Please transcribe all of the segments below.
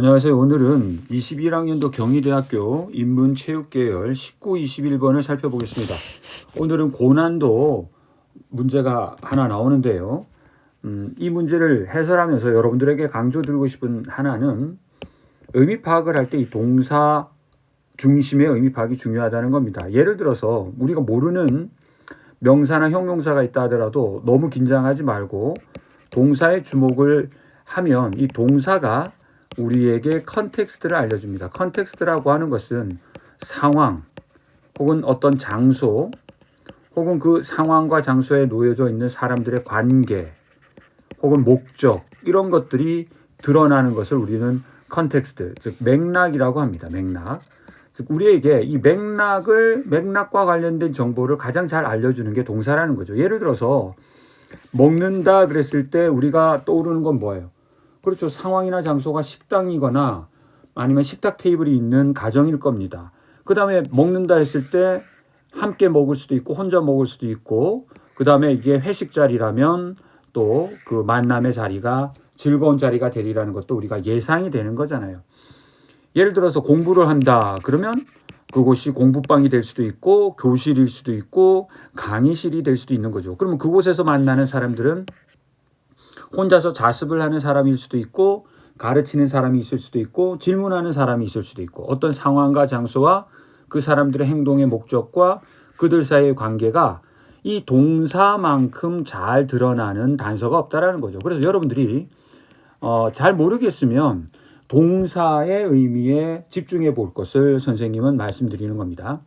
안녕하세요. 오늘은 21학년도 경희대학교 인문체육계열 19, 21번을 살펴보겠습니다. 오늘은 고난도 문제가 하나 나오는데요. 이 문제를 해설하면서 여러분들에게 강조드리고 싶은 하나는 의미 파악을 할 때 이 동사 중심의 의미 파악이 중요하다는 겁니다. 예를 들어서 우리가 모르는 명사나 형용사가 있다 하더라도 너무 긴장하지 말고 동사에 주목을 하면 이 동사가 우리에게 컨텍스트를 알려줍니다. 컨텍스트라고 하는 것은 상황 혹은 어떤 장소 혹은 그 상황과 장소에 놓여져 있는 사람들의 관계 혹은 목적 이런 것들이 드러나는 것을 우리는 컨텍스트, 즉 맥락이라고 합니다. 맥락. 즉 우리에게 이 맥락과 관련된 정보를 가장 잘 알려주는 게 동사라는 거죠. 예를 들어서 먹는다 그랬을 때 우리가 떠오르는 건 뭐예요? 그렇죠. 상황이나 장소가 식당이거나 아니면 식탁 테이블이 있는 가정일 겁니다. 그 다음에 먹는다 했을 때 함께 먹을 수도 있고 혼자 먹을 수도 있고 그 다음에 이게 회식 자리라면 또 그 만남의 자리가 즐거운 자리가 되리라는 것도 우리가 예상이 되는 거잖아요. 예를 들어서 공부를 한다 그러면 그곳이 공부방이 될 수도 있고 교실일 수도 있고 강의실이 될 수도 있는 거죠. 그러면 그곳에서 만나는 사람들은 혼자서 자습을 하는 사람일 수도 있고 가르치는 사람이 있을 수도 있고 질문하는 사람이 있을 수도 있고 어떤 상황과 장소와 그 사람들의 행동의 목적과 그들 사이의 관계가 이 동사만큼 잘 드러나는 단서가 없다라는 거죠. 그래서 여러분들이 잘 모르겠으면 동사의 의미에 집중해 볼 것을 선생님은 말씀드리는 겁니다.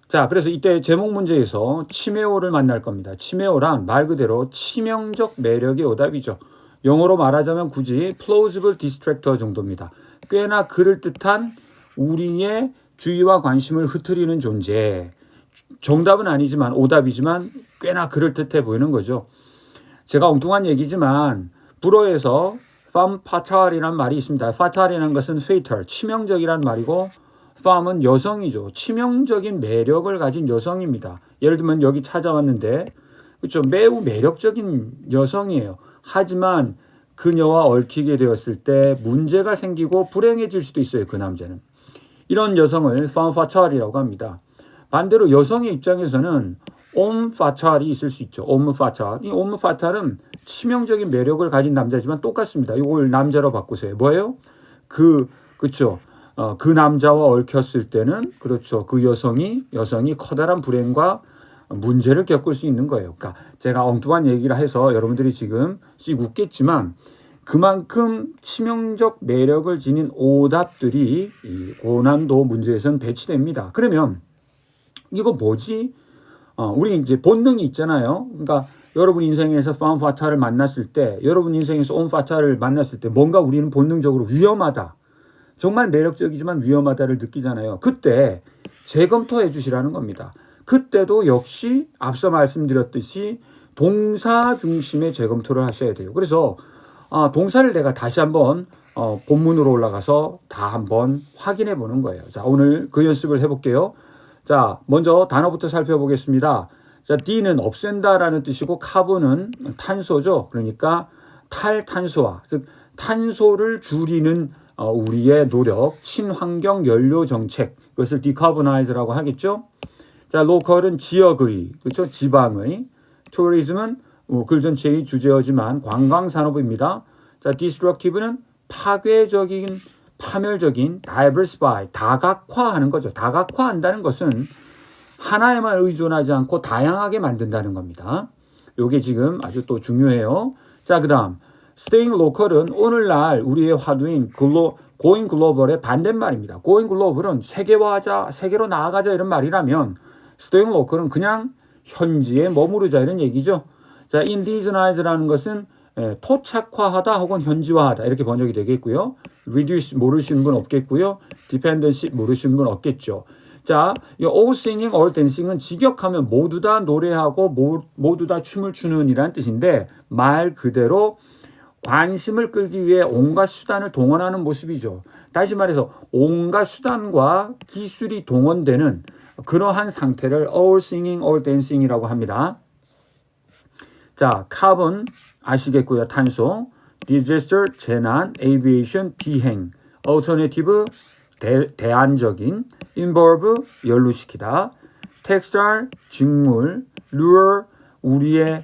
자, 그래서 이때 제목 문제에서 치메오를 만날 겁니다. 치메오란 말 그대로 치명적 매력의 오답이죠. 영어로 말하자면 굳이 plausible distractor 정도입니다. 꽤나 그럴듯한 우리의 주의와 관심을 흐트리는 존재. 정답은 아니지만 오답이지만 꽤나 그럴듯해 보이는 거죠. 제가 엉뚱한 얘기지만 불어에서 femme fatale이라는 말이 있습니다. fatale이라는 것은 fatal, 치명적이라는 말이고 femme은 여성이죠. 치명적인 매력을 가진 여성입니다. 예를 들면 여기 찾아왔는데 그렇죠. 매우 매력적인 여성이에요. 하지만 그녀와 얽히게 되었을 때 문제가 생기고 불행해질 수도 있어요. 그 남자는. 이런 여성을 femme fatale이라고 합니다. 반대로 여성의 입장에서는 homme fatale이 있을 수 있죠. homme fatale. 이 homme fatale은 치명적인 매력을 가진 남자지만 똑같습니다. 이걸 남자로 바꾸세요. 뭐예요? 그렇죠. 그 남자와 얽혔을 때는 그렇죠. 그 여성이 커다란 불행과 문제를 겪을 수 있는 거예요. 그러니까 제가 엉뚱한 얘기를 해서 여러분들이 지금 씩 웃겠지만 그만큼 치명적 매력을 지닌 오답들이 이 고난도 문제에서는 배치됩니다. 그러면 이거 뭐지? 우리 이제 본능이 있잖아요. 그러니까 여러분 인생에서 femme fatale을 만났을 때, 여러분 인생에서 homme fatale을 만났을 때 뭔가 우리는 본능적으로 위험하다. 정말 매력적이지만 위험하다를 느끼잖아요. 그때 재검토해 주시라는 겁니다. 그때도 역시 앞서 말씀드렸듯이 동사 중심의 재검토를 하셔야 돼요. 그래서 동사를 내가 다시 한번 본문으로 올라가서 다 한번 확인해 보는 거예요. 자, 오늘 그 연습을 해볼게요. 자, 먼저 단어부터 살펴보겠습니다. 자, D는 없앤다라는 뜻이고 카본은 탄소죠. 그러니까 탈탄소화, 즉 탄소를 줄이는 우리의 노력, 친환경 연료 정책, 그것을 decarbonize라고 하겠죠. 자, 로컬은 지역의, 그렇죠? 지방의. tourism은 글 전체의 주제어지만 관광산업입니다. 자, destructive는 파괴적인, 파멸적인, diversify, 다각화하는 거죠. 다각화한다는 것은 하나에만 의존하지 않고 다양하게 만든다는 겁니다. 이게 지금 아주 또 중요해요. 자, 그 다음. staying local은 오늘날 우리의 화두인 going global의 반대말입니다. going global은 세계화하자, 세계로 나아가자 이런 말이라면 staying local은 그냥 현지에 머무르자 이런 얘기죠. 자, indigenize라는 것은 토착화하다 혹은 현지화하다 이렇게 번역이 되겠고요. reduce 모르시는 분 없겠고요. dependency 모르시는 분 없겠죠. 자, 이 all singing, all dancing은 직역하면 모두 다 노래하고 모두 다 춤을 추는 이라는 뜻인데 말 그대로 관심을 끌기 위해 온갖 수단을 동원하는 모습이죠. 다시 말해서 온갖 수단과 기술이 동원되는 그러한 상태를 all singing, all dancing이라고 합니다. 자, carbon 아시겠고요. 탄소. disaster, 재난, aviation, 비행, alternative, 대안적인, involve, 연루시키다, textile, 직물, lure, 우리의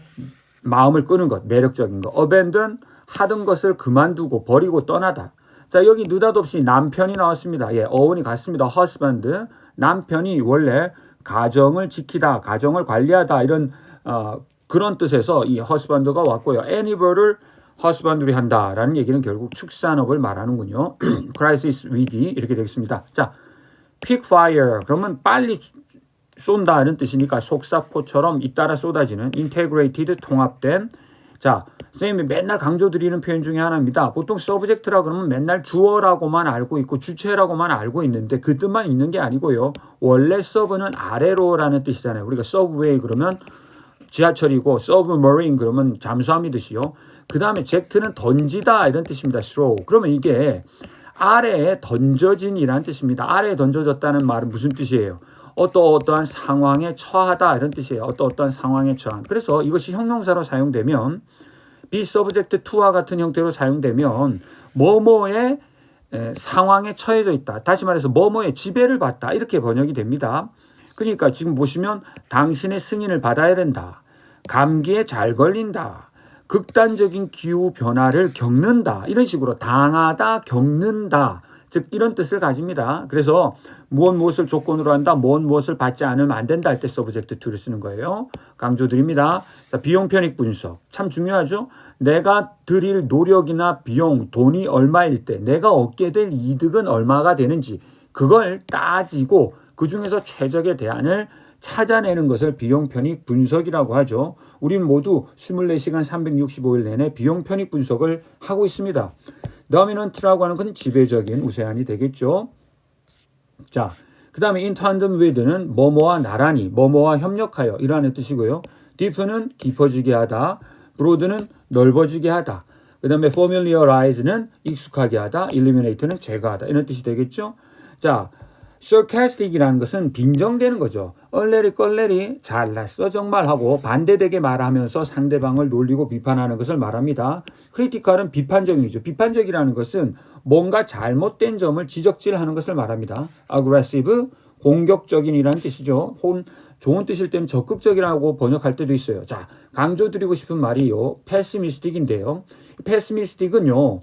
마음을 끄는 것, 매력적인 것, abandon, 하던 것을 그만두고 버리고 떠나다. 자, 여기 느닷없이 남편이 나왔습니다. 예, 어원이 같습니다. husband, 남편이 원래 가정을 지키다, 가정을 관리하다 이런 그런 뜻에서 이 husband가 왔고요. anybody를 husbandry 한다라는 얘기는 결국 축산업을 말하는군요. crisis, 위기 이렇게 되겠습니다. 자, quick fire 그러면 빨리 쏜다는 뜻이니까 속사포처럼 잇따라 쏟아지는 integrated 통합된. 자, 선생님이 맨날 강조드리는 표현 중에 하나입니다. 보통 subject라 그러면 맨날 주어라고만 알고 있고 주체라고만 알고 있는데 그 뜻만 있는 게 아니고요. 원래 sub는 아래로라는 뜻이잖아요. 우리가 subway 그러면 지하철이고 submarine 그러면 잠수함이 뜻이요. 그 다음에 ject는 던지다 이런 뜻입니다. throw. 그러면 이게 아래에 던져진이라는 뜻입니다. 아래에 던져졌다는 말은 무슨 뜻이에요? 어떠한 상황에 처하다 이런 뜻이에요. 어떠한 상황에 처한. 그래서 이것이 형용사로 사용되면 be subject to와 같은 형태로 사용되면 뭐뭐의 상황에 처해져 있다. 다시 말해서 뭐뭐의 지배를 받다 이렇게 번역이 됩니다. 그러니까 지금 보시면 당신의 승인을 받아야 된다. 감기에 잘 걸린다. 극단적인 기후 변화를 겪는다. 이런 식으로 당하다, 겪는다. 즉 이런 뜻을 가집니다. 그래서 무엇을 조건으로 한다, 무엇을 받지 않으면 안 된다 할 때 subject to를 쓰는 거예요. 강조드립니다. 자, 비용 편익 분석 참 중요하죠. 내가 들일 노력이나 비용, 돈이 얼마일 때 내가 얻게 될 이득은 얼마가 되는지 그걸 따지고 그중에서 최적의 대안을 찾아내는 것을 비용 편익 분석이라고 하죠. 우리는 모두 24시간 365일 내내 비용 편익 분석을 하고 있습니다. dominant라고 하는 건 지배적인 우세한이 되겠죠. 자, 그 다음에 in tandem with는 뭐뭐와 나란히, 뭐뭐와 협력하여 이라는 뜻이고요. deep는 깊어지게 하다, broad는 넓어지게 하다. 그 다음에 familiarize는 익숙하게 하다, eliminate는 제거하다 이런 뜻이 되겠죠. 자, sarcastic이라는 것은 빙정되는 거죠. 얼레리 껄레리 잘났어 정말 하고 반대되게 말하면서 상대방을 놀리고 비판하는 것을 말합니다. 크리티컬은 비판적이죠. 비판적이라는 것은 뭔가 잘못된 점을 지적질하는 것을 말합니다. aggressive 공격적인이라는 뜻이죠. 혹은 좋은 뜻일 때는 적극적이라고 번역할 때도 있어요. 자, 강조드리고 싶은 말이요. pessimistic인데요. pessimistic은요.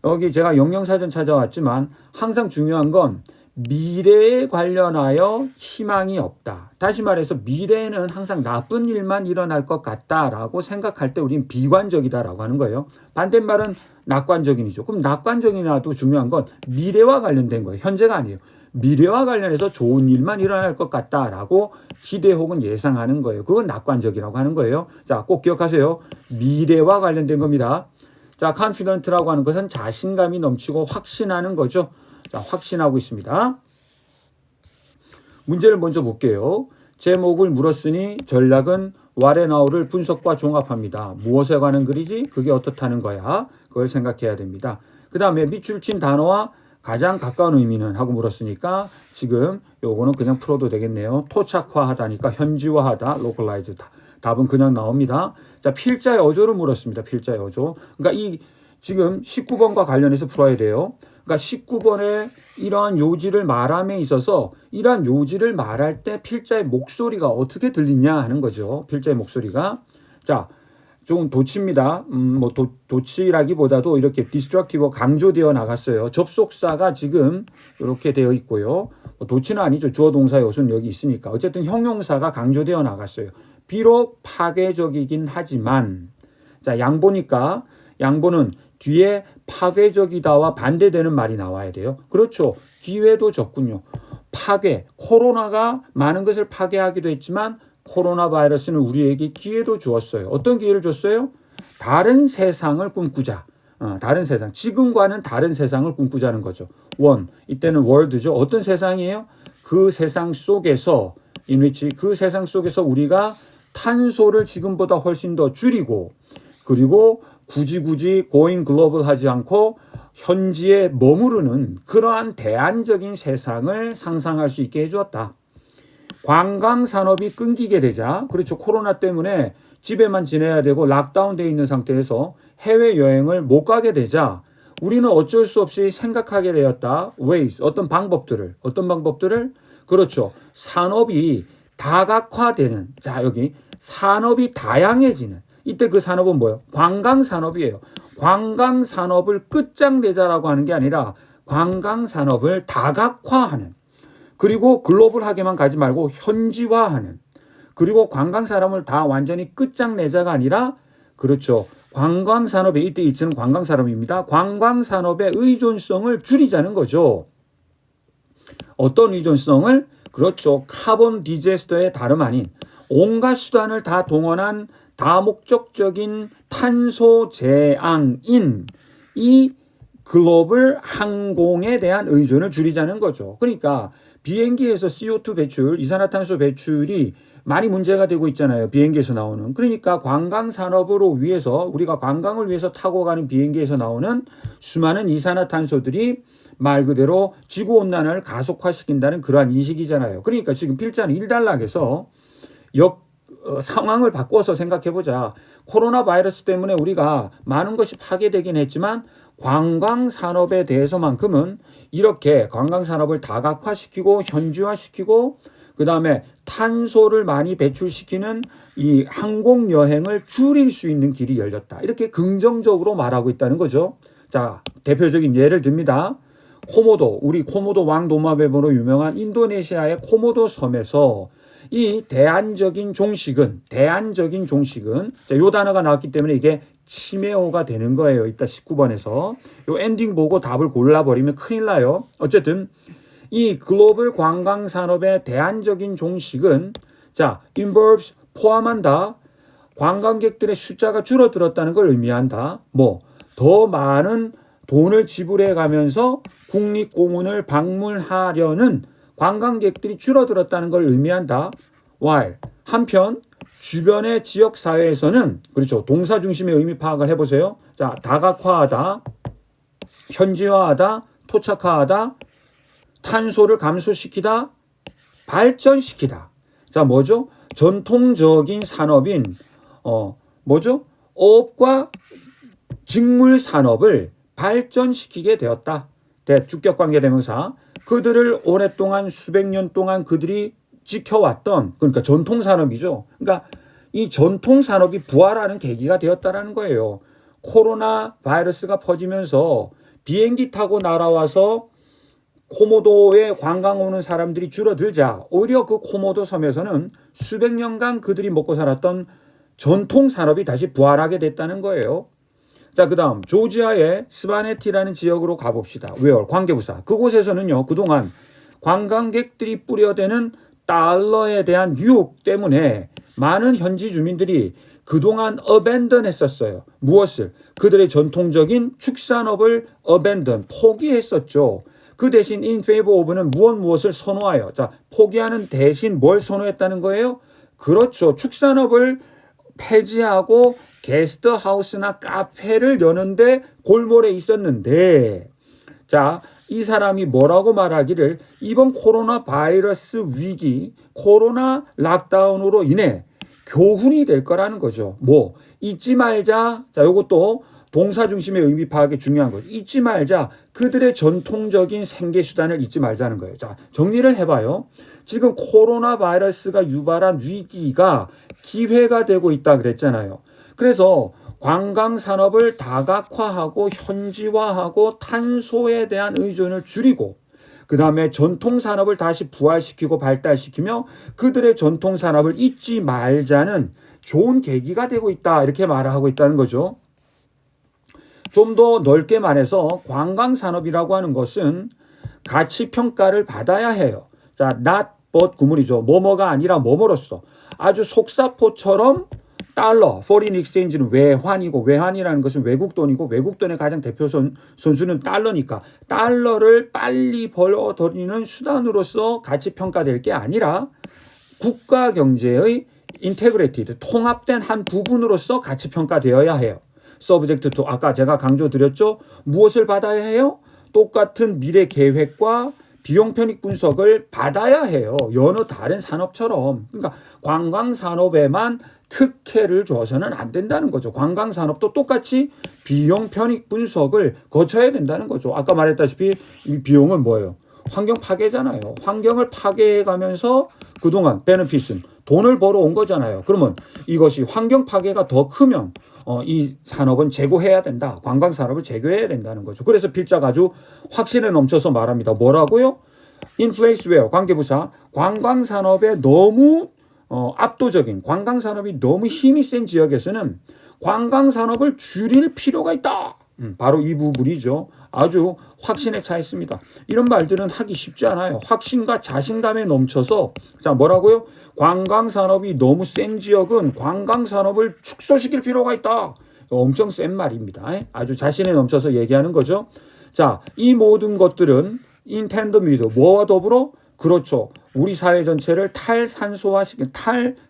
여기 제가 영영사전 찾아왔지만 항상 중요한 건 미래에 관련하여 희망이 없다. 다시 말해서 미래에는 항상 나쁜 일만 일어날 것 같다라고 생각할 때 우리는 비관적이다라고 하는 거예요. 반대말은 낙관적인이죠. 그럼 낙관적이나도 중요한 건 미래와 관련된 거예요. 현재가 아니에요. 미래와 관련해서 좋은 일만 일어날 것 같다라고 기대 혹은 예상하는 거예요. 그건 낙관적이라고 하는 거예요. 자, 꼭 기억하세요. 미래와 관련된 겁니다. 자, confident라고 하는 것은 자신감이 넘치고 확신하는 거죠. 자, 확신하고 있습니다. 문제를 먼저 볼게요. 제목을 물었으니 전략은 와레나우를 분석과 종합합니다. 무엇에 관한 글이지? 그게 어떻다는 거야? 그걸 생각해야 됩니다. 그 다음에 밑줄 친 단어와 가장 가까운 의미는 하고 물었으니까 지금 요거는 그냥 풀어도 되겠네요. 토착화하다니까 현지화하다, localize. 답은 그냥 나옵니다. 자, 필자의 어조를 물었습니다. 필자의 어조. 그러니까 이 지금 19번과 관련해서 풀어야 돼요. 그러니까 19번에 이러한 요지를 말함에 있어서 이러한 요지를 말할 때 필자의 목소리가 어떻게 들리냐 하는 거죠. 필자의 목소리가. 자, 조금 도치입니다. 도치라기보다도 이렇게 디스트럭티브 강조되어 나갔어요. 접속사가 지금 이렇게 되어 있고요. 도치는 아니죠. 주어 동사 요소는 여기 있으니까. 어쨌든 형용사가 강조되어 나갔어요. 비록 파괴적이긴 하지만 자, 양보니까 양보는 뒤에 파괴적이다와 반대되는 말이 나와야 돼요. 그렇죠. 기회도 적군요. 파괴, 코로나가 많은 것을 파괴하기도 했지만 코로나 바이러스는 우리에게 기회도 주었어요. 어떤 기회를 줬어요? 다른 세상을 꿈꾸자. 다른 세상. 지금과는 다른 세상을 꿈꾸자는 거죠. 원, 이때는 월드죠. 어떤 세상이에요? 그 세상 속에서 그 세상 속에서 우리가 탄소를 지금보다 훨씬 더 줄이고 그리고 굳이 going global 하지 않고 현지에 머무르는 그러한 대안적인 세상을 상상할 수 있게 해주었다. 관광 산업이 끊기게 되자, 그렇죠. 코로나 때문에 집에만 지내야 되고 락다운 되어 있는 상태에서 해외여행을 못 가게 되자 우리는 어쩔 수 없이 생각하게 되었다. ways, 어떤 방법들을. 그렇죠. 산업이 다각화되는. 자, 여기 산업이 다양해지는. 이때 그 산업은 뭐예요? 관광산업이에요. 관광산업을 끝장내자라고 하는 게 아니라 관광산업을 다각화하는. 그리고 글로벌하게만 가지 말고 현지화하는. 그리고 관광산업을 다 완전히 끝장내자가 아니라 그렇죠. 관광산업의 이때 이치는 관광산업입니다. 관광산업의 의존성을 줄이자는 거죠. 어떤 의존성을? 그렇죠. 카본 디제스터의 다름 아닌 온갖 수단을 다 동원한 다목적적인 탄소 제앙인 이 글로벌 항공에 대한 의존을 줄이자는 거죠. 그러니까 비행기에서 CO2 배출, 이산화탄소 배출이 많이 문제가 되고 있잖아요. 비행기에서 나오는. 그러니까 관광산업으로 위해서 우리가 관광을 위해서 타고 가는 비행기에서 나오는 수많은 이산화탄소들이 말 그대로 지구온난화를 가속화시킨다는 그러한 인식이잖아요. 그러니까 지금 필자는 일단락에서 상황을 바꿔서 생각해보자. 코로나 바이러스 때문에 우리가 많은 것이 파괴되긴 했지만 관광산업에 대해서만큼은 이렇게 관광산업을 다각화시키고 현지화시키고 그 다음에 탄소를 많이 배출시키는 이 항공여행을 줄일 수 있는 길이 열렸다. 이렇게 긍정적으로 말하고 있다는 거죠. 자, 대표적인 예를 듭니다. 코모도, 우리 코모도 왕도마뱀으로 유명한 인도네시아의 코모도 섬에서 이 대안적인 종식은 자, 요 단어가 나왔기 때문에 이게 치메오가 되는 거예요. 이따 19번에서 요 엔딩 보고 답을 골라버리면 큰일 나요. 어쨌든 이 글로벌 관광 산업의 대안적인 종식은 자, involves 포함한다. 관광객들의 숫자가 줄어들었다는 걸 의미한다. 더 많은 돈을 지불해 가면서 국립공원을 방문하려는 관광객들이 줄어들었다는 걸 의미한다. while 한편 주변의 지역 사회에서는 그렇죠. 동사 중심의 의미 파악을 해보세요. 자, 다각화하다, 현지화하다, 토착화하다, 탄소를 감소시키다, 발전시키다. 자, 뭐죠? 전통적인 산업인 어업과 직물 산업을 발전시키게 되었다. 주격관계대명사. 그들을 오랫동안 수백 년 동안 그들이 지켜왔던 그러니까 전통산업이죠. 그러니까 이 전통산업이 부활하는 계기가 되었다라는 거예요. 코로나 바이러스가 퍼지면서 비행기 타고 날아와서 코모도에 관광 오는 사람들이 줄어들자 오히려 그 코모도 섬에서는 수백 년간 그들이 먹고 살았던 전통산업이 다시 부활하게 됐다는 거예요. 자, 그 다음 조지아의 스바네티라는 지역으로 가봅시다. 웨어 관계부사. 그곳에서는요. 그동안 관광객들이 뿌려대는 달러에 대한 유혹 때문에 많은 현지 주민들이 그동안 어벤던 했었어요. 무엇을? 그들의 전통적인 축산업을 어벤던, 포기했었죠. 그 대신 in favor of는 무엇을 선호하여. 자, 포기하는 대신 뭘 선호했다는 거예요? 그렇죠. 축산업을 폐지하고 게스트하우스나 카페를 여는데 골몰에 있었는데 자, 이 사람이 뭐라고 말하기를 이번 코로나 바이러스 위기, 코로나 락다운으로 인해 교훈이 될 거라는 거죠. 잊지 말자. 자, 요것도 동사 중심의 의미 파악이 중요한 거죠. 잊지 말자. 그들의 전통적인 생계수단을 잊지 말자는 거예요. 자, 정리를 해봐요. 지금 코로나 바이러스가 유발한 위기가 기회가 되고 있다 그랬잖아요. 그래서 관광산업을 다각화하고 현지화하고 탄소에 대한 의존을 줄이고 그 다음에 전통산업을 다시 부활시키고 발달시키며 그들의 전통산업을 잊지 말자는 좋은 계기가 되고 있다. 이렇게 말을 하고 있다는 거죠. 좀 더 넓게 말해서 관광산업이라고 하는 것은 가치평가를 받아야 해요. 자, not but 구문이죠. 뭐뭐가 아니라 뭐뭐로서 아주 속사포처럼 달러, foreign exchange는 외환이고 외환이라는 것은 외국 돈이고 외국 돈의 가장 대표 선수는 달러니까 달러를 빨리 벌어들이는 수단으로서 가치평가될 게 아니라 국가 경제의 integrated, 통합된 한 부분으로서 가치평가되어야 해요. subject to, 아까 제가 강조드렸죠. 무엇을 받아야 해요? 똑같은 미래 계획과 비용 편익 분석을 받아야 해요. 여느 다른 산업처럼. 그러니까 관광 산업에만 특혜를 줘서는 안 된다는 거죠. 관광 산업도 똑같이 비용 편익 분석을 거쳐야 된다는 거죠. 아까 말했다시피 이 비용은 뭐예요? 환경 파괴잖아요. 환경을 파괴해 가면서 그동안 베네핏은 돈을 벌어온 거잖아요. 그러면 이것이 환경 파괴가 더 크면 이 산업은 재고해야 된다. 관광 산업을 재고해야 된다는 거죠. 그래서 필자가 아주 확신에 넘쳐서 말합니다. 뭐라고요? In place where 관계부사 관광 산업에 너무 압도적인 관광 산업이 너무 힘이 센 지역에서는 관광 산업을 줄일 필요가 있다. 바로 이 부분이죠. 아주 확신에 차 있습니다. 이런 말들은 하기 쉽지 않아요. 확신과 자신감에 넘쳐서 자 뭐라고요? 관광 산업이 너무 센 지역은 관광 산업을 축소시킬 필요가 있다. 엄청 센 말입니다. 아주 자신에 넘쳐서 얘기하는 거죠. 자, 이 모든 것들은 in tandem with 뭐와 더불어? 그렇죠. 우리 사회 전체를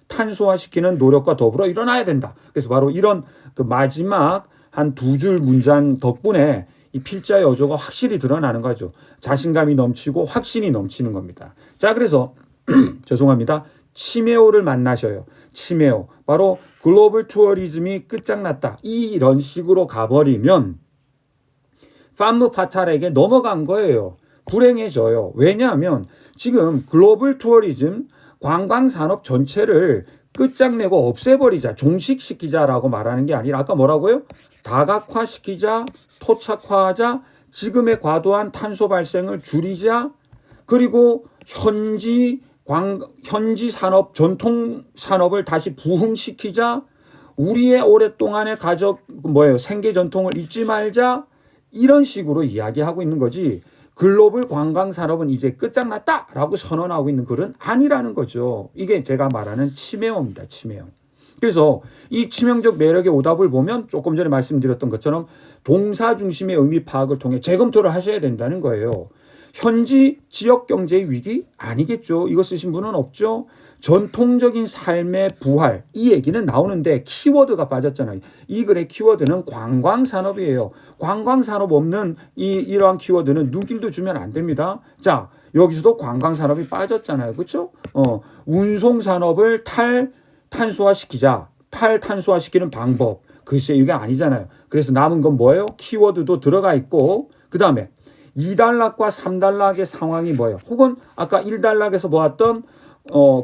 탈탄소화시키는 노력과 더불어 일어나야 된다. 그래서 바로 이런 그 마지막 한 두 줄 문장 덕분에 이 필자의 어조가 확실히 드러나는 거죠. 자신감이 넘치고 확신이 넘치는 겁니다. 자, 그래서 죄송합니다. 치메오를 만나셔요. 치메오. 바로 글로벌 투어리즘이 끝장났다. 이런 식으로 가버리면 팜무 파탈에게 넘어간 거예요. 불행해져요. 왜냐하면 지금 글로벌 투어리즘 관광산업 전체를 끝장내고 없애버리자, 종식시키자라고 말하는 게 아니라 아까 뭐라고요? 다각화시키자, 토착화하자, 지금의 과도한 탄소 발생을 줄이자, 그리고 현지 산업, 전통 산업을 다시 부흥시키자, 우리의 오랫동안의 생계 전통을 잊지 말자, 이런 식으로 이야기하고 있는 거지. 글로벌 관광 산업은 이제 끝장났다라고 선언하고 있는 글은 아니라는 거죠. 이게 제가 말하는 치매어입니다. 치매어. 그래서 이 치명적 매력의 오답을 보면 조금 전에 말씀드렸던 것처럼 동사 중심의 의미 파악을 통해 재검토를 하셔야 된다는 거예요. 현지 지역 경제의 위기? 아니겠죠. 이거 쓰신 분은 없죠. 전통적인 삶의 부활, 이 얘기는 나오는데 키워드가 빠졌잖아요. 이 글의 키워드는 관광산업이에요. 관광산업 없는 이러한 키워드는 눈길도 주면 안 됩니다. 자, 여기서도 관광산업이 빠졌잖아요. 그렇죠? 운송산업을 탈탄소화시키는 방법. 글쎄 이게 아니잖아요. 그래서 남은 건 뭐예요? 키워드도 들어가 있고 그 다음에 2단락과 3단락의 상황이 뭐예요? 혹은 아까 1단락에서 보았던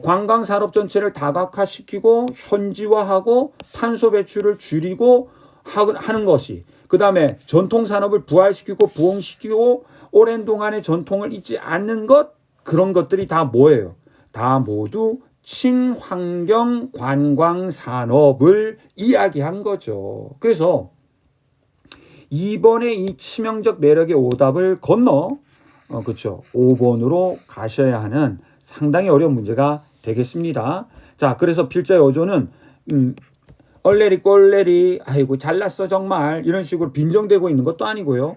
관광산업 전체를 다각화시키고 현지화하고 탄소 배출을 줄이고 하는 것이 그 다음에 전통산업을 부활시키고 부흥시키고 오랜 동안의 전통을 잊지 않는 것 그런 것들이 다 뭐예요? 다 모두 친환경 관광산업을 이야기한 거죠. 그래서 이번에 이 치명적 매력의 오답을 건너 그렇죠. 5번으로 가셔야 하는 상당히 어려운 문제가 되겠습니다. 자, 그래서 필자의 어조는 얼레리 꼴레리 아이고 잘났어 정말 이런 식으로 빈정대고 있는 것도 아니고요.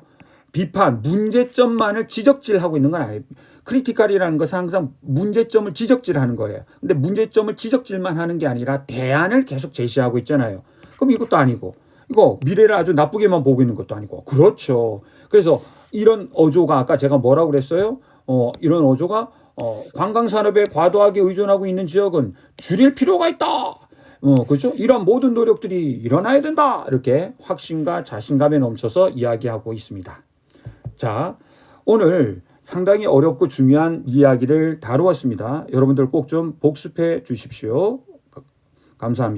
비판, 문제점만을 지적질하고 있는 건 아니에요. 크리티컬이라는 것은 항상 문제점을 지적질하는 거예요. 근데 문제점을 지적질만 하는 게 아니라 대안을 계속 제시하고 있잖아요. 그럼 이것도 아니고 이거 미래를 아주 나쁘게만 보고 있는 것도 아니고 그렇죠. 그래서 이런 어조가 아까 제가 뭐라고 그랬어요? 이런 어조가 관광산업에 과도하게 의존하고 있는 지역은 줄일 필요가 있다. 그렇죠? 이런 모든 노력들이 일어나야 된다. 이렇게 확신과 자신감에 넘쳐서 이야기하고 있습니다. 자, 오늘 상당히 어렵고 중요한 이야기를 다루었습니다. 여러분들 꼭 좀 복습해 주십시오. 감사합니다.